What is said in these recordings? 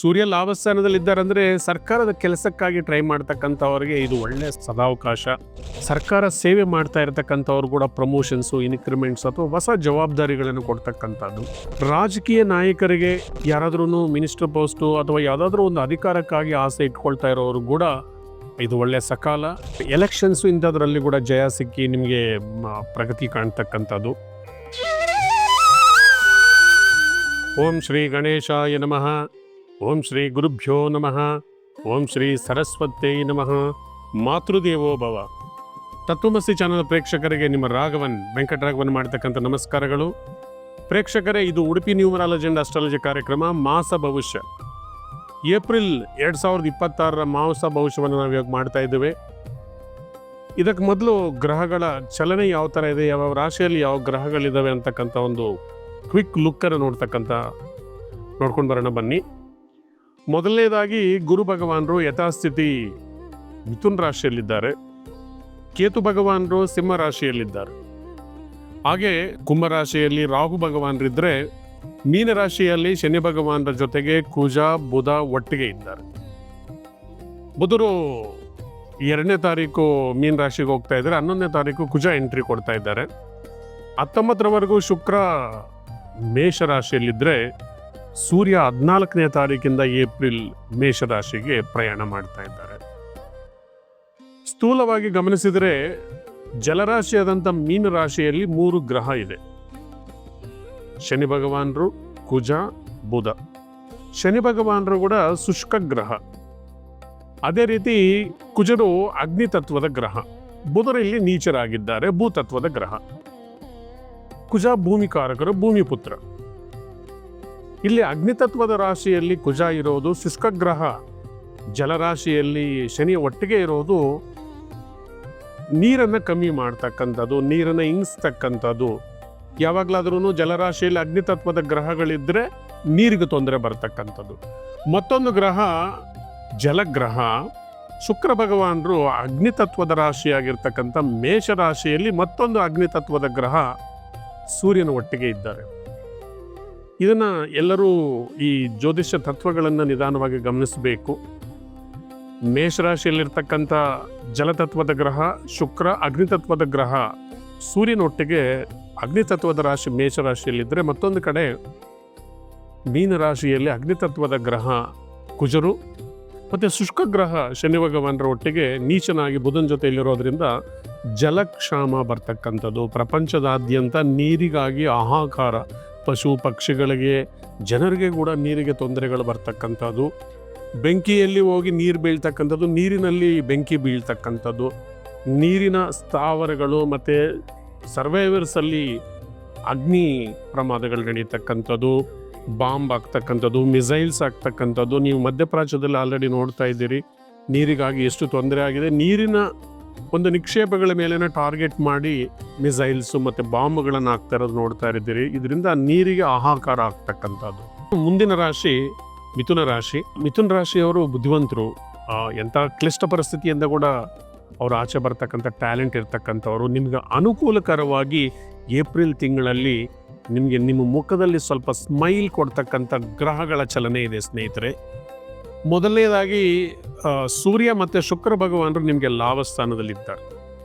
ಸೂರ್ಯ ಲಾಭಸ್ಥಾನದಲ್ಲಿದ್ದಾರೆ ಅಂದರೆ ಸರ್ಕಾರದ ಕೆಲಸಕ್ಕಾಗಿ ಟ್ರೈ ಮಾಡ್ತಕ್ಕಂಥವ್ರಿಗೆ ಇದು ಒಳ್ಳೆ ಸದಾವಕಾಶ. ಸರ್ಕಾರ ಸೇವೆ ಮಾಡ್ತಾ ಇರತಕ್ಕಂಥವ್ರು ಕೂಡ ಪ್ರಮೋಷನ್ಸು, ಇನ್ಕ್ರಿಮೆಂಟ್ಸ್ ಅಥವಾ ಹೊಸ ಜವಾಬ್ದಾರಿಗಳನ್ನು ಕೊಡ್ತಕ್ಕಂಥದ್ದು. ರಾಜಕೀಯ ನಾಯಕರಿಗೆ ಯಾರಾದ್ರೂ ಮಿನಿಸ್ಟರ್ ಪೋಸ್ಟು ಅಥವಾ ಯಾವುದಾದ್ರೂ ಒಂದು ಅಧಿಕಾರಕ್ಕಾಗಿ ಆಸೆ ಇಟ್ಕೊಳ್ತಾ ಇರೋರು ಕೂಡ ಇದು ಒಳ್ಳೆ ಸಕಾಲ. ಎಲೆಕ್ಷನ್ಸು ಇಂಥದ್ರಲ್ಲಿ ಕೂಡ ಜಯ ಸಿಕ್ಕಿ ನಿಮಗೆ ಪ್ರಗತಿ ಕಾಣ್ತಕ್ಕಂಥದ್ದು. ಓಂ ಶ್ರೀ ಗಣೇಶಾಯ ನಮಃ. ಓಂ ಶ್ರೀ ಗುರುಭ್ಯೋ ನಮಃ. ಓಂ ಶ್ರೀ ಸರಸ್ವತೈ ನಮಃ. ಮಾತೃದೇವೋ ಭವ. ತತ್ವಮಸಿ ಚಾನಲ್ ಪ್ರೇಕ್ಷಕರಿಗೆ ನಿಮ್ಮ ರಾಘವನ್ ವೆಂಕಟರಾಘವನ್ ಮಾಡ್ತಕ್ಕಂಥ ನಮಸ್ಕಾರಗಳು. ಪ್ರೇಕ್ಷಕರೇ, ಇದು ಉಡುಪಿ ನ್ಯೂಮರಾಲಜಿ ಅಂಡ್ ಅಸ್ಟ್ರಾಲಜಿ ಕಾರ್ಯಕ್ರಮ ಮಾಸ ಭವಿಷ್ಯ. ಏಪ್ರಿಲ್ 2026 ಮಾಸ ಭವಿಷ್ಯವನ್ನು ನಾವು ಇವಾಗ ಮಾಡ್ತಾ ಇದ್ದೇವೆ. ಇದಕ್ಕೆ ಮೊದಲು ಗ್ರಹಗಳ ಚಲನೆ ಯಾವ ಥರ ಇದೆ, ಯಾವ ರಾಶಿಯಲ್ಲಿ ಯಾವ ಗ್ರಹಗಳಿದ್ದಾವೆ ಅಂತಕ್ಕಂಥ ಒಂದು ಕ್ವಿಕ್ ಲುಕ್ಕನ್ನು ನೋಡ್ಕೊಂಡು ಬರೋಣ ಬನ್ನಿ. ಮೊದಲನೇದಾಗಿ ಗುರು ಭಗವಾನರು ಯಥಾಸ್ಥಿತಿ ಮಿಥುನ್ ರಾಶಿಯಲ್ಲಿದ್ದಾರೆ. ಕೇತು ಭಗವಾನರು ಸಿಂಹ ರಾಶಿಯಲ್ಲಿದ್ದಾರೆ. ಹಾಗೆ ಕುಂಭರಾಶಿಯಲ್ಲಿ ರಾಹು ಭಗವಾನರಿದ್ದರೆ, ಮೀನರಾಶಿಯಲ್ಲಿ ಶನಿ ಭಗವಾನರ ಜೊತೆಗೆ ಕುಜ ಬುಧ ಒಟ್ಟಿಗೆ ಇದ್ದಾರೆ. ಬುಧರು 2ನೇ ತಾರೀಕು ಮೀನ ರಾಶಿಗೆ ಹೋಗ್ತಾ ಇದ್ದಾರೆ. 11ನೇ ತಾರೀಕು ಕುಜ ಎಂಟ್ರಿ ಕೊಡ್ತಾ ಇದ್ದಾರೆ. 19ರವರೆಗೂ ಶುಕ್ರ ಮೇಷರಾಶಿಯಲ್ಲಿದ್ದರೆ, ಸೂರ್ಯ 14ನೇ ತಾರೀಕಿಂದ ಏಪ್ರಿಲ್ ಮೇಷರಾಶಿಗೆ ಪ್ರಯಾಣ ಮಾಡ್ತಾ ಇದ್ದಾರೆ. ಸ್ಥೂಲವಾಗಿ ಗಮನಿಸಿದರೆ ಜಲರಾಶಿಯಾದಂಥ ಮೀನರಾಶಿಯಲ್ಲಿ 3 ಗ್ರಹ ಇದೆ. ಶನಿ ಭಗವಾನರು, ಕುಜ, ಬುಧ. ಶನಿ ಭಗವಾನರು ಕೂಡ ಶುಷ್ಕ ಗ್ರಹ. ಅದೇ ರೀತಿ ಕುಜರು ಅಗ್ನಿ ತತ್ವದ ಗ್ರಹ. ಬುಧರು ಇಲ್ಲಿ ನೀಚರಾಗಿದ್ದಾರೆ, ಭೂತತ್ವದ ಗ್ರಹ. ಕುಜ ಭೂಮಿಕಾರಕರು, ಭೂಮಿಪುತ್ರ. ಇಲ್ಲಿ ಅಗ್ನಿತತ್ವದ ರಾಶಿಯಲ್ಲಿ ಕುಜ ಇರೋದು ಶುಷ್ಕ ಗ್ರಹ, ಜಲರಾಶಿಯಲ್ಲಿ ಶನಿ ಒಟ್ಟಿಗೆ ಇರೋದು ನೀರನ್ನು ಕಮ್ಮಿ ಮಾಡ್ತಕ್ಕಂಥದ್ದು, ನೀರನ್ನು ಇಂಗಿಸ್ತಕ್ಕಂಥದ್ದು. ಯಾವಾಗಲಾದ್ರೂ ಜಲರಾಶಿಯಲ್ಲಿ ಅಗ್ನಿತತ್ವದ ಗ್ರಹಗಳಿದ್ದರೆ ನೀರಿಗೆ ತೊಂದರೆ ಬರ್ತಕ್ಕಂಥದ್ದು. ಮತ್ತೊಂದು ಗ್ರಹ ಜಲಗ್ರಹ. ಶುಕ್ರ ಭಗವಾನರು ಅಗ್ನಿತತ್ವದ ರಾಶಿಯಾಗಿರ್ತಕ್ಕಂಥ ಮೇಷರಾಶಿಯಲ್ಲಿ ಮತ್ತೊಂದು ಅಗ್ನಿತತ್ವದ ಗ್ರಹ ಸೂರ್ಯನ ಒಟ್ಟಿಗೆ ಇದ್ದಾರೆ. ಇದನ್ನು ಎಲ್ಲರೂ ಈ ಜ್ಯೋತಿಷ್ಯ ತತ್ವಗಳನ್ನು ನಿಧಾನವಾಗಿ ಗಮನಿಸಬೇಕು. ಮೇಷರಾಶಿಯಲ್ಲಿರ್ತಕ್ಕಂಥ ಜಲತತ್ವದ ಗ್ರಹ ಶುಕ್ರ, ಅಗ್ನಿತತ್ವದ ಗ್ರಹ ಸೂರ್ಯನೊಟ್ಟಿಗೆ ಅಗ್ನಿತತ್ವದ ರಾಶಿ ಮೇಷರಾಶಿಯಲ್ಲಿದ್ದರೆ, ಮತ್ತೊಂದು ಕಡೆ ಮೀನರಾಶಿಯಲ್ಲಿ ಅಗ್ನಿತತ್ವದ ಗ್ರಹ ಕುಜರು ಮತ್ತು ಶುಷ್ಕ ಗ್ರಹ ಶನಿ ಭಗವಾನರ ಒಟ್ಟಿಗೆ ನೀಚನಾಗಿ ಬುಧನ ಜೊತೆಯಲ್ಲಿರೋದ್ರಿಂದ ಜಲಕ್ಷಾಮ ಬರ್ತಕ್ಕಂಥದ್ದು. ಪ್ರಪಂಚದಾದ್ಯಂತ ನೀರಿಗಾಗಿ ಹಾಹಾಕಾರ. ಪಶು ಪಕ್ಷಿಗಳಿಗೆ, ಜನರಿಗೆ ಕೂಡ ನೀರಿಗೆ ತೊಂದರೆಗಳು ಬರ್ತಕ್ಕಂಥದ್ದು. ಬೆಂಕಿಯಲ್ಲಿ ಹೋಗಿ ನೀರು ಬೀಳ್ತಕ್ಕಂಥದ್ದು, ನೀರಿನಲ್ಲಿ ಬೆಂಕಿ ಬೀಳ್ತಕ್ಕಂಥದ್ದು, ನೀರಿನ ಸ್ಥಾವರಗಳು ಮತ್ತು ಸರ್ವೈವರ್ಸಲ್ಲಿ ಅಗ್ನಿ ಪ್ರಮಾದಗಳು ನಡೀತಕ್ಕಂಥದ್ದು, ಬಾಂಬ್ ಆಗ್ತಕ್ಕಂಥದ್ದು, ಮಿಸೈಲ್ಸ್ ಆಗ್ತಕ್ಕಂಥದ್ದು. ನೀವು ಮಧ್ಯಪ್ರಾಚ್ಯದಲ್ಲಿ ಆಲ್ರೆಡಿ ನೋಡ್ತಾ ಇದ್ದೀರಿ ನೀರಿಗಾಗಿ ಎಷ್ಟು ತೊಂದರೆ ಆಗಿದೆ. ನೀರಿನ ಒಂದು ನಿಕ್ಷೇಪಗಳ ಮೇಲೇನೆ ಟಾರ್ಗೆಟ್ ಮಾಡಿ ಮಿಸೈಲ್ಸು ಮತ್ತು ಬಾಂಬ್ಗಳನ್ನು ಹಾಕ್ತಾ ಇರೋದು ನೋಡ್ತಾ ಇದ್ದೀರಿ. ಇದರಿಂದ ನೀರಿಗೆ ಹಾಹಾಕಾರ ಆಗ್ತಕ್ಕಂಥದ್ದು. ಮುಂದಿನ ರಾಶಿ ಮಿಥುನ ರಾಶಿ. ಮಿಥುನ ರಾಶಿಯವರು ಬುದ್ಧಿವಂತರು. ಎಂಥ ಕ್ಲಿಷ್ಟ ಪರಿಸ್ಥಿತಿಯಿಂದ ಕೂಡ ಅವರು ಆಚೆ ಬರ್ತಕ್ಕಂಥ ಟ್ಯಾಲೆಂಟ್ ಇರ್ತಕ್ಕಂಥವ್ರು. ನಿಮ್ಗೆ ಅನುಕೂಲಕರವಾಗಿ ಏಪ್ರಿಲ್ ತಿಂಗಳಲ್ಲಿ ನಿಮ್ಮ ಮುಖದಲ್ಲಿ ಸ್ವಲ್ಪ ಸ್ಮೈಲ್ ಕೊಡ್ತಕ್ಕಂಥ ಗ್ರಹಗಳ ಚಲನೆ ಇದೆ ಸ್ನೇಹಿತರೆ. ಮೊದಲನೇದಾಗಿ ಸೂರ್ಯ ಮತ್ತು ಶುಕ್ರ ಭಗವಾನರು ನಿಮಗೆ ಲಾಭಸ್ಥಾನದಲ್ಲಿದ್ದಾರೆ.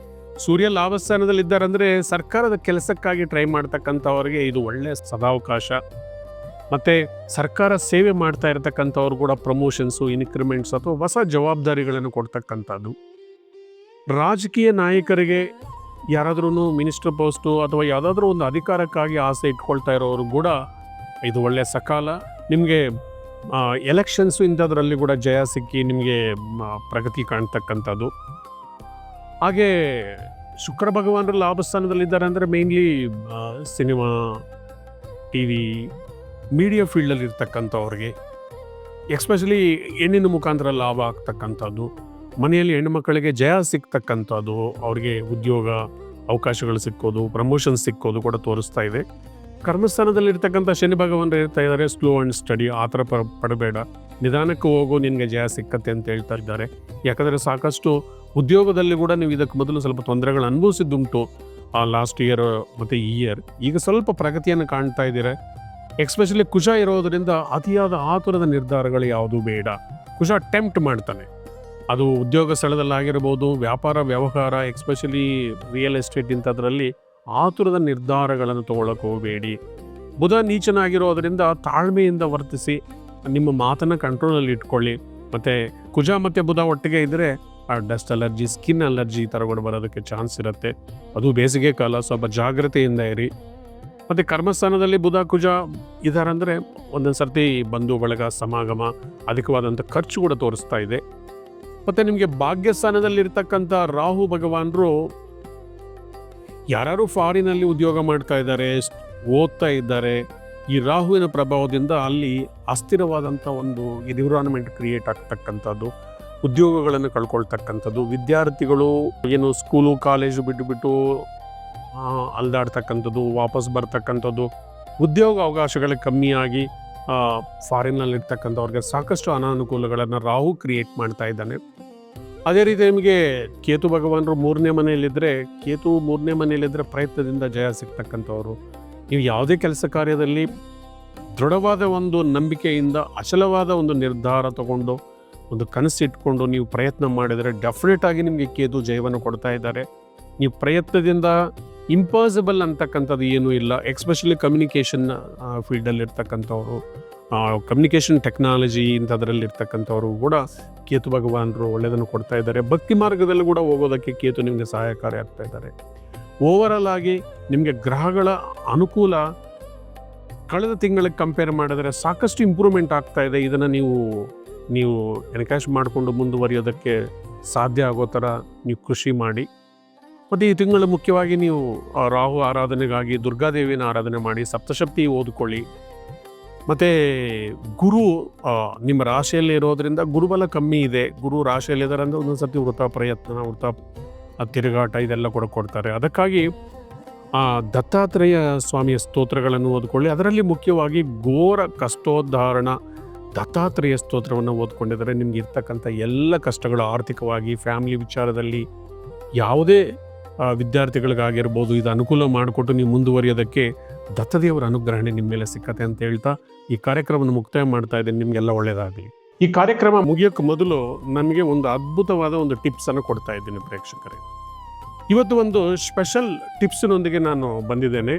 ಸೂರ್ಯ ಲಾಭಸ್ಥಾನದಲ್ಲಿದ್ದಾರೆ ಅಂದರೆ ಸರ್ಕಾರದ ಕೆಲಸಕ್ಕಾಗಿ ಟ್ರೈ ಮಾಡ್ತಕ್ಕಂಥವ್ರಿಗೆ ಇದು ಒಳ್ಳೆಯ ಸದಾವಕಾಶ. ಮತ್ತು ಸರ್ಕಾರ ಸೇವೆ ಮಾಡ್ತಾ ಇರತಕ್ಕಂಥವ್ರು ಕೂಡ ಪ್ರಮೋಷನ್ಸು, ಇನ್ಕ್ರಿಮೆಂಟ್ಸ್ ಅಥವಾ ಹೊಸ ಜವಾಬ್ದಾರಿಗಳನ್ನು ಕೊಡ್ತಕ್ಕಂಥದ್ದು. ರಾಜಕೀಯ ನಾಯಕರಿಗೆ ಯಾರಾದ್ರೂ ಮಿನಿಸ್ಟರ್ ಪೋಸ್ಟು ಅಥವಾ ಯಾವುದಾದ್ರೂ ಒಂದು ಅಧಿಕಾರಕ್ಕಾಗಿ ಆಸೆ ಇಟ್ಕೊಳ್ತಾ ಇರೋರು ಕೂಡ ಇದು ಒಳ್ಳೆಯ ಸಕಾಲ. ನಿಮಗೆ ಎಲೆಕ್ಷನ್ಸು ಇಂಥದ್ರಲ್ಲಿ ಕೂಡ ಜಯ ಸಿಕ್ಕಿ ನಿಮಗೆ ಪ್ರಗತಿ ಕಾಣ್ತಕ್ಕಂಥದ್ದು. ಹಾಗೆ ಶುಕ್ರ ಭಗವಾನರು ಲಾಭಸ್ಥಾನದಲ್ಲಿದ್ದಾರೆ ಅಂದರೆ mainly cinema, T V, media ಫೀಲ್ಡಲ್ಲಿ ಇರ್ತಕ್ಕಂಥವ್ರಿಗೆ, ಎಕ್ಸ್ಪೆಷಲಿ ಹೆಣ್ಣಿನ ಮುಖಾಂತರ ಲಾಭ ಆಗ್ತಕ್ಕಂಥದ್ದು, ಮನೆಯಲ್ಲಿ ಹೆಣ್ಣುಮಕ್ಕಳಿಗೆ ಜಯ ಸಿಗ್ತಕ್ಕಂಥದ್ದು, ಅವ್ರಿಗೆ ಉದ್ಯೋಗ ಅವಕಾಶಗಳು ಸಿಕ್ಕೋದು, ಪ್ರಮೋಷನ್ ಸಿಕ್ಕೋದು ಕೂಡ ತೋರಿಸ್ತಾ ಇದೆ. ಕರ್ಮಸ್ಥಾನದಲ್ಲಿರ್ತಕ್ಕಂಥ ಶನಿ ಭಗವಾನರು ಹೇಳ್ತಾ ಇದ್ದಾರೆ, ಸ್ಲೋ ಆ್ಯಂಡ್ ಸ್ಟಡಿ, ಆ ಥರ ಪಡಬೇಡ, ನಿಧಾನಕ್ಕೆ ಹೋಗು, ನಿನಗೆ ಜಯ ಸಿಕ್ಕತ್ತೆ ಅಂತ ಹೇಳ್ತಾ ಇದ್ದಾರೆ. ಯಾಕಂದರೆ ಸಾಕಷ್ಟು ಉದ್ಯೋಗದಲ್ಲಿ ಕೂಡ ನೀವು ಇದಕ್ಕೆ ಮೊದಲು ಸ್ವಲ್ಪ ತೊಂದರೆಗಳು ಅನುಭವಿಸಿದ್ದುಂಟು ಲಾಸ್ಟ್ ಇಯರ್ ಮತ್ತು ಈ ಇಯರ್. ಈಗ ಸ್ವಲ್ಪ ಪ್ರಗತಿಯನ್ನು ಕಾಣ್ತಾ ಇದ್ದೀರ. ಎಕ್ಸ್ಪೆಷಲಿ ಕುಶ ಇರೋದರಿಂದ ಅತಿಯಾದ ಆತುರದ ನಿರ್ಧಾರಗಳು ಯಾವುದು ಬೇಡ. ಕುಶ ಟೆಂಪ್ಟ್ ಮಾಡ್ತಾನೆ. ಅದು ಉದ್ಯೋಗ ಸ್ಥಳದಲ್ಲಾಗಿರ್ಬೋದು, ವ್ಯಾಪಾರ ವ್ಯವಹಾರ, ಎಕ್ಸ್ಪೆಷಲಿ ರಿಯಲ್ ಎಸ್ಟೇಟ್ ಇಂಥದ್ರಲ್ಲಿ ಆತುರದ ನಿರ್ಧಾರಗಳನ್ನು ತಗೊಳ್ಳೋಕೆ ಹೋಗಬೇಡಿ. ಬುಧ ನೀಚನಾಗಿರೋದರಿಂದ ತಾಳ್ಮೆಯಿಂದ ವರ್ತಿಸಿ ನಿಮ್ಮ ಮಾತನ್ನು ಕಂಟ್ರೋಲಲ್ಲಿ ಇಟ್ಕೊಳ್ಳಿ. ಮತ್ತು ಕುಜ ಮತ್ತು ಬುಧ ಒಟ್ಟಿಗೆ ಇದ್ದರೆ ಡಸ್ಟ್ ಅಲರ್ಜಿ, ಸ್ಕಿನ್ ಅಲರ್ಜಿ ಈ ಥರಗಳು ಬರೋದಕ್ಕೆ ಚಾನ್ಸ್ ಇರುತ್ತೆ. ಅದು ಬೇಸಿಗೆ ಕಾಲ, ಸ್ವಲ್ಪ ಜಾಗ್ರತೆಯಿಂದ ಇರಿ. ಮತ್ತು ಕರ್ಮಸ್ಥಾನದಲ್ಲಿ ಬುಧ ಕುಜ ಇದಾರಂದರೆ ಒಂದೊಂದು ಸರ್ತಿ ಬಂಧು ಬಳಗ ಸಮಾಗಮ, ಅಧಿಕವಾದಂಥ ಖರ್ಚು ಕೂಡ ತೋರಿಸ್ತಾ ಇದೆ. ಮತ್ತು ನಿಮಗೆ ಭಾಗ್ಯಸ್ಥಾನದಲ್ಲಿರ್ತಕ್ಕಂಥ ರಾಹು ಭಗವಾನರು ಯಾರು ಫಾರಿನಲ್ಲಿ ಉದ್ಯೋಗ ಮಾಡ್ತಾ ಇದ್ದಾರೆ, ಓದ್ತಾ ಇದ್ದಾರೆ, ಈ ರಾಹುವಿನ ಪ್ರಭಾವದಿಂದ ಅಲ್ಲಿ ಅಸ್ಥಿರವಾದಂಥ ಒಂದು ಎನ್ವಿರಾನ್ಮೆಂಟ್ ಕ್ರಿಯೇಟ್ ಆಗ್ತಕ್ಕಂಥದ್ದು, ಉದ್ಯೋಗಗಳನ್ನು ಕಳ್ಕೊಳ್ತಕ್ಕಂಥದ್ದು, ವಿದ್ಯಾರ್ಥಿಗಳು ಏನು ಸ್ಕೂಲು ಕಾಲೇಜು ಬಿಟ್ಟು ಅಲ್ದಾಡ್ತಕ್ಕಂಥದ್ದು, ವಾಪಸ್ ಬರ್ತಕ್ಕಂಥದ್ದು, ಉದ್ಯೋಗ ಅವಕಾಶಗಳು ಕಮ್ಮಿಯಾಗಿ ಫಾರಿನ್ನಲ್ಲಿರ್ತಕ್ಕಂಥವ್ರಿಗೆ ಸಾಕಷ್ಟು ಅನಾನುಕೂಲಗಳನ್ನು ರಾಹು ಕ್ರಿಯೇಟ್ ಮಾಡ್ತಾ ಇದ್ದಾನೆ. ಅದೇ ರೀತಿ ನಿಮಗೆ ಕೇತು ಭಗವಾನರು 3ನೇ ಮನೆಯಲ್ಲಿದ್ದರೆ, ಕೇತು 3ನೇ ಮನೆಯಲ್ಲಿದ್ದರೆ ಪ್ರಯತ್ನದಿಂದ ಜಯ ಸಿಗ್ತಕ್ಕಂಥವ್ರು. ನೀವು ಯಾವುದೇ ಕೆಲಸ ಕಾರ್ಯದಲ್ಲಿ ದೃಢವಾದ ಒಂದು ನಂಬಿಕೆಯಿಂದ ಅಚಲವಾದ ಒಂದು ನಿರ್ಧಾರ ತಗೊಂಡು ಒಂದು ಕನಸಿಟ್ಕೊಂಡು ನೀವು ಪ್ರಯತ್ನ ಮಾಡಿದರೆ ಡೆಫಿನೆಟ್ ಆಗಿ ನಿಮಗೆ ಕೇತು ಜಯವನ್ನು ಕೊಡ್ತಾ ಇದ್ದಾರೆ. ನೀವು ಪ್ರಯತ್ನದಿಂದ ಇಂಪಾಸಿಬಲ್ ಅಂತಕ್ಕಂಥದ್ದು ಏನೂ ಇಲ್ಲ. ಎಕ್ಸ್ಪೆಷಲಿ ಕಮ್ಯುನಿಕೇಷನ್ ಫೀಲ್ಡಲ್ಲಿರ್ತಕ್ಕಂಥವ್ರು, ಕಮ್ಯುನಿಕೇಷನ್ ಟೆಕ್ನಾಲಜಿ ಇಂಥದ್ರಲ್ಲಿರ್ತಕ್ಕಂಥವ್ರು ಕೂಡ ಕೇತು ಭಗವಾನರು ಒಳ್ಳೆಯದನ್ನು ಕೊಡ್ತಾ ಇದ್ದಾರೆ. ಭಕ್ತಿ ಮಾರ್ಗದಲ್ಲಿ ಕೂಡ ಹೋಗೋದಕ್ಕೆ ಕೇತು ನಿಮಗೆ ಸಹಾಯಕಾರಿ ಆಗ್ತಾ ಇದ್ದಾರೆ. ಓವರಾಲ್ ಆಗಿ ನಿಮಗೆ ಗ್ರಹಗಳ ಅನುಕೂಲ ಕಳೆದ ತಿಂಗಳಿಗೆ ಕಂಪೇರ್ ಮಾಡಿದ್ರೆ ಸಾಕಷ್ಟು ಇಂಪ್ರೂವ್ಮೆಂಟ್ ಆಗ್ತಾ ಇದೆ. ಇದನ್ನು ನೀವು ಎನ್ಕ್ಯಾಶ್ ಮಾಡಿಕೊಂಡು ಮುಂದುವರಿಯೋದಕ್ಕೆ ಸಾಧ್ಯ ಆಗೋ ಥರ ನೀವು ಕೃಷಿ ಮಾಡಿ. ಮತ್ತು ಈ ತಿಂಗಳು ಮುಖ್ಯವಾಗಿ ನೀವು ರಾಹು ಆರಾಧನೆಗಾಗಿ ದುರ್ಗಾದೇವಿನ ಆರಾಧನೆ ಮಾಡಿ, ಸಪ್ತಶಕ್ತಿ ಓದ್ಕೊಳ್ಳಿ. ಮತ್ತು ಗುರು ನಿಮ್ಮ ರಾಶಿಯಲ್ಲಿ ಇರೋದರಿಂದ ಗುರುಬಲ ಕಮ್ಮಿ ಇದೆ. ಗುರು ರಾಶಿಯಲ್ಲಿದ್ದಾರೆ ಅಂದರೆ ಒಂದೊಂದು ಸರ್ತಿ ವೃತ ಪ್ರಯತ್ನ, ವೃತ ತಿರುಗಾಟ ಇದೆಲ್ಲ ಕೂಡ ಕೊಡ್ತಾರೆ. ಅದಕ್ಕಾಗಿ ದತ್ತಾತ್ರೇಯ ಸ್ವಾಮಿಯ ಸ್ತೋತ್ರಗಳನ್ನು ಓದ್ಕೊಳ್ಳಿ. ಅದರಲ್ಲಿ ಮುಖ್ಯವಾಗಿ ಘೋರ ಕಷ್ಟೋದ್ಧಾರಣ ದತ್ತಾತ್ರೇಯ ಸ್ತೋತ್ರವನ್ನು ಓದ್ಕೊಂಡಿದ್ದಾರೆ ನಿಮ್ಗೆ ಇರ್ತಕ್ಕಂಥ ಎಲ್ಲ ಕಷ್ಟಗಳು, ಆರ್ಥಿಕವಾಗಿ, ಫ್ಯಾಮಿಲಿ ವಿಚಾರದಲ್ಲಿ ಯಾವುದೇ ವಿದ್ಯಾರ್ಥಿಗಳಿಗಾಗಿರ್ಬೋದು, ಇದು ಅನುಕೂಲ ಮಾಡಿಕೊಟ್ಟು ನೀವು ಮುಂದುವರಿಯೋದಕ್ಕೆ ದತ್ತದೇವರ ಅನುಗ್ರಹಣೆ ನಿಮ್ಮ ಮೇಲೆ ಸಿಕ್ಕತ್ತೆ ಅಂತ ಹೇಳ್ತಾ ಈ ಕಾರ್ಯಕ್ರಮವನ್ನು ಮುಕ್ತಾಯ ಮಾಡ್ತಾ ಇದ್ದೇನೆ. ನಿಮಗೆಲ್ಲ ಒಳ್ಳೆಯದಾಗಲಿ. ಈ ಕಾರ್ಯಕ್ರಮ ಮುಗಿಯೋಕ್ಕೆ ಮೊದಲು ನಮಗೆ ಒಂದು ಅದ್ಭುತವಾದ ಒಂದು ಟಿಪ್ಸನ್ನು ಕೊಡ್ತಾ ಇದ್ದೀನಿ ಪ್ರೇಕ್ಷಕರೇ. ಇವತ್ತು ಒಂದು ಸ್ಪೆಷಲ್ ಟಿಪ್ಸಿನೊಂದಿಗೆ ನಾನು ಬಂದಿದ್ದೇನೆ.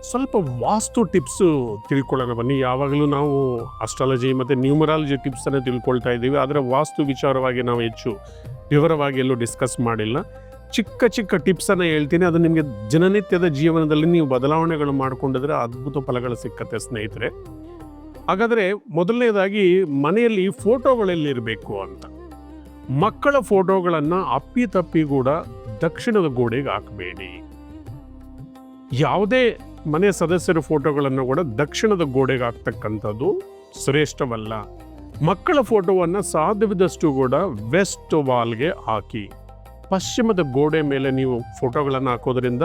ಸ್ವಲ್ಪ ವಾಸ್ತು ಟಿಪ್ಸು ತಿಳ್ಕೊಳ್ಳೋಣ ಬನ್ನಿ. ಯಾವಾಗಲೂ ನಾವು ಅಸ್ಟ್ರಾಲಜಿ ಮತ್ತು ನ್ಯೂಮರಾಲಜಿ ಟಿಪ್ಸನ್ನು ತಿಳ್ಕೊಳ್ತಾ ಇದ್ದೀವಿ, ಆದರೆ ವಾಸ್ತು ವಿಚಾರವಾಗಿ ನಾವು ಹೆಚ್ಚು ವಿವರವಾಗಿ ಎಲ್ಲೂ ಡಿಸ್ಕಸ್ ಮಾಡಿಲ್ಲ. ಚಿಕ್ಕ ಚಿಕ್ಕ ಟಿಪ್ಸನ್ನು ಹೇಳ್ತೀನಿ, ಅದು ನಿಮಗೆ ದಿನನಿತ್ಯದ ಜೀವನದಲ್ಲಿ ನೀವು ಬದಲಾವಣೆಗಳು ಮಾಡಿಕೊಂಡಿದ್ರೆ ಅದ್ಭುತ ಫಲಗಳು ಸಿಕ್ಕತ್ತೆ ಸ್ನೇಹಿತರೆ. ಹಾಗಾದರೆ ಮೊದಲನೇದಾಗಿ ಮನೆಯಲ್ಲಿ ಫೋಟೋಗಳೆಲ್ಲಿರಬೇಕು ಅಂತ. ಮಕ್ಕಳ ಫೋಟೋಗಳನ್ನು ಅಪ್ಪಿತಪ್ಪಿ ಕೂಡ ದಕ್ಷಿಣದ ಗೋಡೆಗೆ ಹಾಕಬೇಡಿ. ಯಾವುದೇ ಮನೆ ಸದಸ್ಯರ ಫೋಟೋಗಳನ್ನು ಕೂಡ ದಕ್ಷಿಣದ ಗೋಡೆಗೆ ಹಾಕ್ತಕ್ಕಂಥದ್ದು ಶ್ರೇಷ್ಠವಲ್ಲ. ಮಕ್ಕಳ ಫೋಟೋವನ್ನು ಸಾಧ್ಯವಿದ್ದಷ್ಟು ಕೂಡ ವೆಸ್ಟ್ ವಾಲ್ಗೆ ಹಾಕಿ. ಪಶ್ಚಿಮದ ಗೋಡೆ ಮೇಲೆ ನೀವು ಫೋಟೋಗಳನ್ನು ಹಾಕೋದ್ರಿಂದ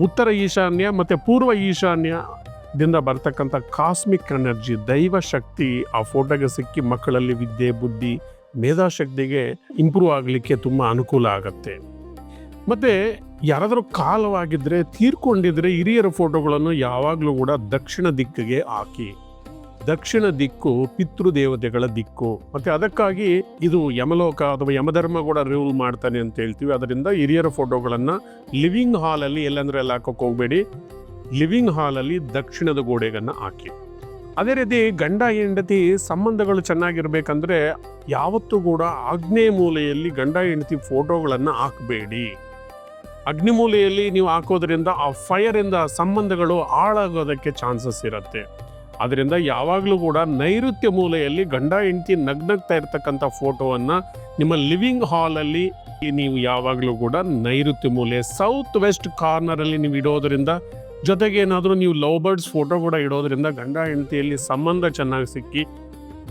ಉತ್ತರ ಈಶಾನ್ಯ ಮತ್ತು ಪೂರ್ವ ಈಶಾನ್ಯದಿಂದ ಬರ್ತಕ್ಕಂಥ ಕಾಸ್ಮಿಕ್ ಎನರ್ಜಿ, ದೈವ ಶಕ್ತಿ ಆ ಫೋಟೋಗೆ ಸಿಕ್ಕಿ ಮಕ್ಕಳಲ್ಲಿ ವಿದ್ಯೆ, ಬುದ್ಧಿ, ಮೇಧಾಶಕ್ತಿಗೆ ಇಂಪ್ರೂವ್ ಆಗಲಿಕ್ಕೆ ತುಂಬ ಅನುಕೂಲ ಆಗುತ್ತೆ. ಮತ್ತು ಯಾರಾದರೂ ಕಾಲವಾಗಿದ್ದರೆ, ತೀರ್ಕೊಂಡಿದ್ರೆ ಹಿರಿಯರ ಫೋಟೋಗಳನ್ನು ಯಾವಾಗಲೂ ಕೂಡ ದಕ್ಷಿಣ ದಿಕ್ಕಿಗೆ ಹಾಕಿ. ದಕ್ಷಿಣ ದಿಕ್ಕು ಪಿತೃದೇವತೆಗಳ ದಿಕ್ಕು. ಮತ್ತು ಅದಕ್ಕಾಗಿ ಇದು ಯಮಲೋಕ ಅಥವಾ ಯಮಧರ್ಮ ಕೂಡ ರೂಲ್ ಮಾಡ್ತಾನೆ ಅಂತ ಹೇಳ್ತೀವಿ. ಅದರಿಂದ ಹಿರಿಯರ ಫೋಟೋಗಳನ್ನು ಲಿವಿಂಗ್ ಹಾಲಲ್ಲಿ, ಎಲ್ಲಂದ್ರೆ ಎಲ್ಲ ಹಾಕೋಕೆ ಹೋಗಬೇಡಿ, ಲಿವಿಂಗ್ ಹಾಲಲ್ಲಿ ದಕ್ಷಿಣದ ಗೋಡೆಗನ್ನು ಹಾಕಿ. ಅದೇ ರೀತಿ ಗಂಡ ಹೆಂಡತಿ ಸಂಬಂಧಗಳು ಚೆನ್ನಾಗಿರ್ಬೇಕಂದ್ರೆ ಯಾವತ್ತೂ ಕೂಡ ಆಗ್ನೇಯ ಮೂಲೆಯಲ್ಲಿ ಗಂಡ ಹೆಂಡತಿ ಫೋಟೋಗಳನ್ನು ಹಾಕಬೇಡಿ. ಅಗ್ನಿಮೂಲೆಯಲ್ಲಿ ನೀವು ಹಾಕೋದ್ರಿಂದ ಆ ಫೈರಿಂದ ಸಂಬಂಧಗಳು ಹಾಳಾಗೋದಕ್ಕೆ ಚಾನ್ಸಸ್ ಇರುತ್ತೆ. ಅದರಿಂದ ಯಾವಾಗಲೂ ಕೂಡ ನೈಋತ್ಯ ಮೂಲೆಯಲ್ಲಿ ಗಂಡ ಹೆಂಡತಿ ನಗ್ನಗ್ತಾ ಇರ್ತಕ್ಕಂಥ ಫೋಟೋವನ್ನು ನಿಮ್ಮ ಲಿವಿಂಗ್ ಹಾಲಲ್ಲಿ ನೀವು ಯಾವಾಗಲೂ ಕೂಡ ನೈಋತ್ಯ ಮೂಲೆ, ಸೌತ್ ವೆಸ್ಟ್ ಕಾರ್ನರಲ್ಲಿ ನೀವು ಇಡೋದ್ರಿಂದ, ಜೊತೆಗೆ ಏನಾದರೂ ನೀವು ಲವ್ ಬರ್ಡ್ಸ್ ಫೋಟೋ ಕೂಡ ಇಡೋದ್ರಿಂದ ಗಂಡ ಹೆಂಡತಿಯಲ್ಲಿ ಸಂಬಂಧ ಚೆನ್ನಾಗಿ ಸಿಕ್ಕಿ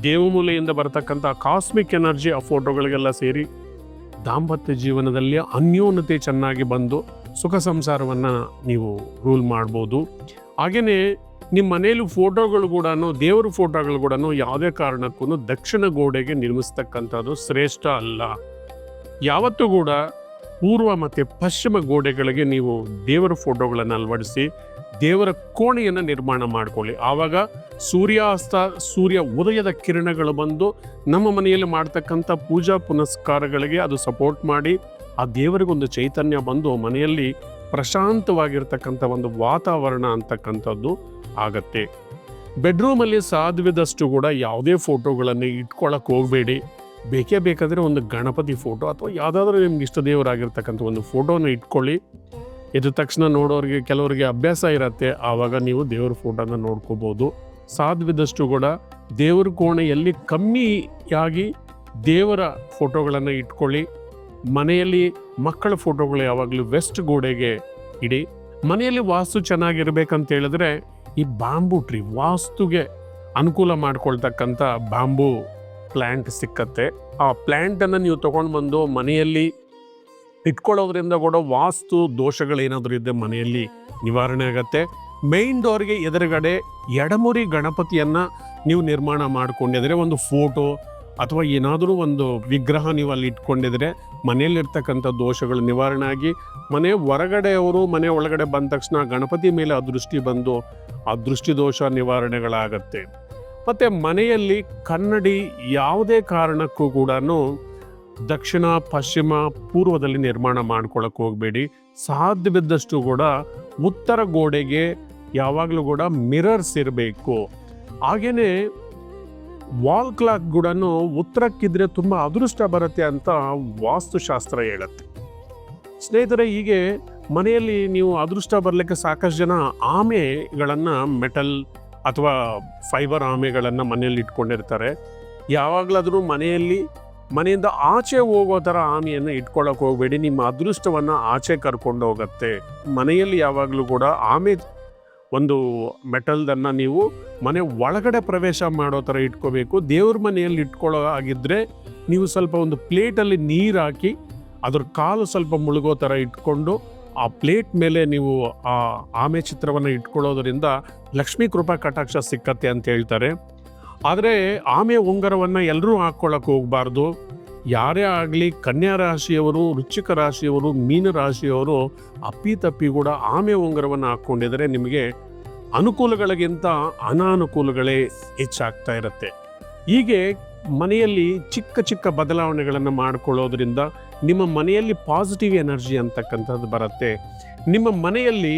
ದೇವಮೂಲೆಯಿಂದ ಬರ್ತಕ್ಕಂಥ ಕಾಸ್ಮಿಕ್ ಎನರ್ಜಿ ಆ ಫೋಟೋಗಳಿಗೆಲ್ಲ ಸೇರಿ ದಾಂಪತ್ಯ ಜೀವನದಲ್ಲಿ ಅನ್ಯೋನ್ಯತೆ ಚೆನ್ನಾಗಿ ಬಂದು ಸುಖ ಸಂಸಾರವನ್ನು ನೀವು ರೂಲ್ ಮಾಡ್ಬೋದು. ಹಾಗೆಯೇ ನಿಮ್ಮ ಮನೆಯಲ್ಲಿ ಫೋಟೋಗಳು ಕೂಡ, ದೇವರ ಫೋಟೋಗಳು ಕೂಡ ಯಾವುದೇ ಕಾರಣಕ್ಕೂ ದಕ್ಷಿಣ ಗೋಡೆಗೆ ನಿರ್ಮಿಸ್ತಕ್ಕಂಥದ್ದು ಶ್ರೇಷ್ಠ ಅಲ್ಲ. ಯಾವತ್ತೂ ಕೂಡ ಪೂರ್ವ ಮತ್ತು ಪಶ್ಚಿಮ ಗೋಡೆಗಳಿಗೆ ನೀವು ದೇವರ ಫೋಟೋಗಳನ್ನು ಅಳವಡಿಸಿ ದೇವರ ಕೋಣೆಯನ್ನು ನಿರ್ಮಾಣ ಮಾಡ್ಕೊಳ್ಳಿ. ಆವಾಗ ಸೂರ್ಯಾಸ್ತ ಸೂರ್ಯ ಉದಯದ ಕಿರಣಗಳು ಬಂದು ನಮ್ಮ ಮನೆಯಲ್ಲಿ ಮಾಡ್ತಕ್ಕಂಥ ಪೂಜಾ ಪುನಸ್ಕಾರಗಳಿಗೆ ಅದು ಸಪೋರ್ಟ್ ಮಾಡಿ ಆ ದೇವರಿಗೊಂದು ಚೈತನ್ಯ ಬಂದು ಮನೆಯಲ್ಲಿ ಪ್ರಶಾಂತವಾಗಿರ್ತಕ್ಕಂಥ ಒಂದು ವಾತಾವರಣ ಅಂತಕ್ಕಂಥದ್ದು ಆಗತ್ತೆ. ಬೆಡ್ರೂಮಲ್ಲಿ ಸಾಧ್ಯವಿದಷ್ಟು ಕೂಡ ಯಾವುದೇ ಫೋಟೋಗಳನ್ನು ಇಟ್ಕೊಳ್ಳೋಕೆ ಹೋಗಬೇಡಿ. ಬೇಕೇ ಬೇಕಾದರೆ ಒಂದು ಗಣಪತಿ ಫೋಟೋ ಅಥವಾ ಯಾವುದಾದ್ರೂ ನಿಮ್ಗೆ ಇಷ್ಟ ದೇವರಾಗಿರ್ತಕ್ಕಂಥ ಒಂದು ಫೋಟೋನ ಇಟ್ಕೊಳ್ಳಿ. ಎದ್ದ ತಕ್ಷಣ ನೋಡೋರಿಗೆ ಕೆಲವರಿಗೆ ಅಭ್ಯಾಸ ಇರುತ್ತೆ, ಆವಾಗ ನೀವು ದೇವ್ರ ಫೋಟೋನ ನೋಡ್ಕೋಬೋದು. ಸಾಧ್ಯವಿದಷ್ಟು ಕೂಡ ದೇವ್ರ ಕೋಣೆಯಲ್ಲಿ ಕಮ್ಮಿಯಾಗಿ ದೇವರ ಫೋಟೋಗಳನ್ನು ಇಟ್ಕೊಳ್ಳಿ. ಮನೆಯಲ್ಲಿ ಮಕ್ಕಳ ಫೋಟೋಗಳು ಯಾವಾಗಲೂ ವೆಸ್ಟ್ ಗೋಡೆಗೆ ಇಡಿ. ಮನೆಯಲ್ಲಿ ವಾಸ್ತು ಚೆನ್ನಾಗಿರ್ಬೇಕಂತ ಹೇಳಿದ್ರೆ ಈ ಬಾಂಬು ಟ್ರೀ, ವಾಸ್ತುಗೆ ಅನುಕೂಲ ಮಾಡ್ಕೊಳ್ತಕ್ಕಂಥ ಬಾಂಬು ಪ್ಲ್ಯಾಂಟ್ ಸಿಕ್ಕತ್ತೆ. ಆ ಪ್ಲ್ಯಾಂಟನ್ನು ನೀವು ತೊಗೊಂಡು ಬಂದು ಮನೆಯಲ್ಲಿ ಇಟ್ಕೊಳ್ಳೋದ್ರಿಂದ ಕೂಡ ವಾಸ್ತು ದೋಷಗಳೇನಾದರೂ ಇದ್ದರೆ ಮನೆಯಲ್ಲಿ ನಿವಾರಣೆ ಆಗತ್ತೆ. ಮೈನ್ ಡೋರ್ಗೆ ಎದುರುಗಡೆ ಎಡಮುರಿ ಗಣಪತಿಯನ್ನು ನೀವು ನಿರ್ಮಾಣ ಮಾಡ್ಕೊಂಡಿದ್ರೆ, ಒಂದು ಫೋಟೋ ಅಥವಾ ಏನಾದರೂ ಒಂದು ವಿಗ್ರಹ ನೀವು ಅಲ್ಲಿ ಇಟ್ಕೊಂಡಿದ್ರೆ ಮನೆಯಲ್ಲಿರ್ತಕ್ಕಂಥ ದೋಷಗಳು ನಿವಾರಣೆ ಆಗಿ ಮನೆ ಹೊರಗಡೆಯವರು ಮನೆ ಒಳಗಡೆ ಬಂದ ತಕ್ಷಣ ಗಣಪತಿ ಮೇಲೆ ಅದೃಷ್ಟಿ ಬಂದು ಆ ದೃಷ್ಟಿ ದೋಷ ನಿವಾರಣೆಗಳಾಗತ್ತೆ. ಮತ್ತು ಮನೆಯಲ್ಲಿ ಕನ್ನಡಿ ಯಾವುದೇ ಕಾರಣಕ್ಕೂ ಕೂಡ ದಕ್ಷಿಣ, ಪಶ್ಚಿಮ, ಪೂರ್ವದಲ್ಲಿ ನಿರ್ಮಾಣ ಮಾಡ್ಕೊಳ್ಳೋಕೆ ಹೋಗಬೇಡಿ. ಸಾಧ್ಯವಿದ್ದಷ್ಟು ಕೂಡ ಉತ್ತರ ಗೋಡೆಗೆ ಯಾವಾಗಲೂ ಕೂಡ ಮಿರರ್ಸ್ ಇರಬೇಕು. ಹಾಗೆಯೇ ವಾಲ್ ಕ್ಲಾಕ್ ಕೂಡ ಉತ್ತರಕ್ಕಿದ್ರೆ ತುಂಬ ಅದೃಷ್ಟ ಬರುತ್ತೆ ಅಂತ ವಾಸ್ತುಶಾಸ್ತ್ರ ಹೇಳುತ್ತೆ. ಸ್ನೇಹಿತರೆ, ಹೀಗೆ ಮನೆಯಲ್ಲಿ ನೀವು ಅದೃಷ್ಟ ಬರಲಿಕ್ಕೆ ಸಾಕಷ್ಟು ಜನ ಆಮೆಗಳನ್ನು, ಮೆಟಲ್ ಅಥವಾ ಫೈಬರ್ ಆಮೆಗಳನ್ನು ಮನೆಯಲ್ಲಿ ಇಟ್ಕೊಂಡಿರ್ತಾರೆ. ಯಾವಾಗಲಾದರೂ ಮನೆಯಿಂದ ಆಚೆ ಹೋಗೋ ಥರ ಆಮೆಯನ್ನು ಇಟ್ಕೊಳ್ಳೋಕೆ ಹೋಗಬೇಡಿ. ನಿಮ್ಮ ಅದೃಷ್ಟವನ್ನು ಆಚೆ ಕರ್ಕೊಂಡು ಹೋಗುತ್ತೆ. ಮನೆಯಲ್ಲಿ ಯಾವಾಗಲೂ ಕೂಡ ಆಮೆ ಒಂದು ಮೆಟಲ್ದನ್ನು ನೀವು ಮನೆ ಒಳಗಡೆ ಪ್ರವೇಶ ಮಾಡೋ ಥರ ಇಟ್ಕೋಬೇಕು. ದೇವ್ರ ಮನೆಯಲ್ಲಿ ಇಟ್ಕೊಳ್ಳೋ ಆಗಿದ್ದರೆ ನೀವು ಸ್ವಲ್ಪ ಒಂದು ಪ್ಲೇಟಲ್ಲಿ ನೀರು ಹಾಕಿ ಅದ್ರ ಕಾಲು ಸ್ವಲ್ಪ ಮುಳುಗೋ ಥರ ಇಟ್ಕೊಂಡು ಆ ಪ್ಲೇಟ್ ಮೇಲೆ ನೀವು ಆ ಆಮೆ ಚಿತ್ರವನ್ನು ಇಟ್ಕೊಳ್ಳೋದ್ರಿಂದ ಲಕ್ಷ್ಮೀ ಕೃಪಾ ಕಟಾಕ್ಷ ಸಿಕ್ಕತ್ತೆ ಅಂತ ಹೇಳ್ತಾರೆ. ಆದರೆ ಆಮೆ ಉಂಗುರವನ್ನು ಎಲ್ಲರೂ ಹಾಕ್ಕೊಳ್ಳೋಕೆ ಹೋಗಬಾರ್ದು. ಯಾರೇ ಆಗಲಿ ಕನ್ಯಾ ರಾಶಿಯವರು, ವೃಶ್ಚಿಕ ರಾಶಿಯವರು, ಮೀನ ರಾಶಿಯವರು ಅಪ್ಪಿತಪ್ಪಿ ಕೂಡ ಆಮೆ ಉಂಗುರವನ್ನು ಹಾಕ್ಕೊಂಡಿದ್ರೆ ನಿಮಗೆ ಅನುಕೂಲಗಳಿಗಿಂತ ಅನಾನುಕೂಲಗಳೇ ಹೆಚ್ಚಾಗ್ತಾ ಇರುತ್ತೆ. ಹೀಗೆ ಮನೆಯಲ್ಲಿ ಚಿಕ್ಕ ಚಿಕ್ಕ ಬದಲಾವಣೆಗಳನ್ನು ಮಾಡಿಕೊಳ್ಳೋದ್ರಿಂದ ನಿಮ್ಮ ಮನೆಯಲ್ಲಿ ಪಾಸಿಟಿವ್ ಎನರ್ಜಿ ಅಂತಕ್ಕಂಥದ್ದು ಬರುತ್ತೆ. ನಿಮ್ಮ ಮನೆಯಲ್ಲಿ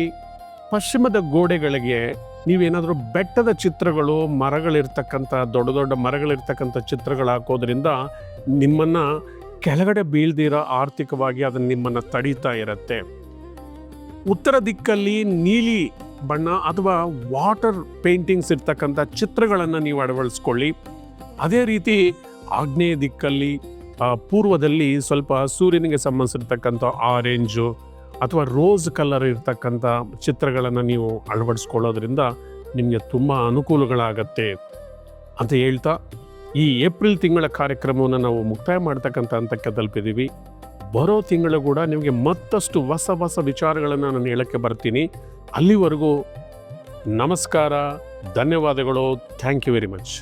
ಪಶ್ಚಿಮದ ಗೋಡೆಗಳಿಗೆ ನೀವೇನಾದರೂ ಬೆಟ್ಟದ ಚಿತ್ರಗಳು, ಮರಗಳಿರ್ತಕ್ಕಂಥ ದೊಡ್ಡ ದೊಡ್ಡ ಮರಗಳಿರ್ತಕ್ಕಂಥ ಚಿತ್ರಗಳು ಹಾಕೋದ್ರಿಂದ ನಿಮ್ಮನ್ನು ಕೆಳಗಡೆ ಬೀಳ್ದಿರೋ ಆರ್ಥಿಕವಾಗಿ ಅದನ್ನು ನಿಮ್ಮನ್ನು ತಡೀತಾ ಇರುತ್ತೆ. ಉತ್ತರ ದಿಕ್ಕಲ್ಲಿ ನೀಲಿ ಬಣ್ಣ ಅಥವಾ ವಾಟರ್ ಪೇಂಟಿಂಗ್ಸ್ ಇರ್ತಕ್ಕಂಥ ಚಿತ್ರಗಳನ್ನು ನೀವು ಅಳವಡಿಸ್ಕೊಳ್ಳಿ. ಅದೇ ರೀತಿ ಆಗ್ನೇಯ ದಿಕ್ಕಲ್ಲಿ, ಪೂರ್ವದಲ್ಲಿ ಸ್ವಲ್ಪ ಸೂರ್ಯನಿಗೆ ಸಂಬಂಧಿಸಿರ್ತಕ್ಕಂಥ ಆರೆಂಜು ಅಥವಾ ರೋಸ್ ಕಲರ್ ಇರ್ತಕ್ಕಂಥ ಚಿತ್ರಗಳನ್ನು ನೀವು ಅಳವಡಿಸ್ಕೊಳ್ಳೋದ್ರಿಂದ ನಿಮಗೆ ತುಂಬ ಅನುಕೂಲಗಳಾಗತ್ತೆ ಅಂತ ಹೇಳ್ತಾ ಈ ಏಪ್ರಿಲ್ ತಿಂಗಳ ಕಾರ್ಯಕ್ರಮವನ್ನು ನಾವು ಮುಕ್ತಾಯ ಮಾಡ್ತಕ್ಕಂಥ ಹಂತಕ್ಕೆ ತಲುಪಿದ್ದೀವಿ. ಬರೋ ತಿಂಗಳು ಕೂಡ ನಿಮಗೆ ಮತ್ತಷ್ಟು ಹೊಸ ಹೊಸ ವಿಚಾರಗಳನ್ನು ನಾನು ಹೇಳಕ್ಕೆ ಬರ್ತೀನಿ. ಅಲ್ಲಿವರೆಗೂ ನಮಸ್ಕಾರ, ಧನ್ಯವಾದಗಳು. Thank you very much.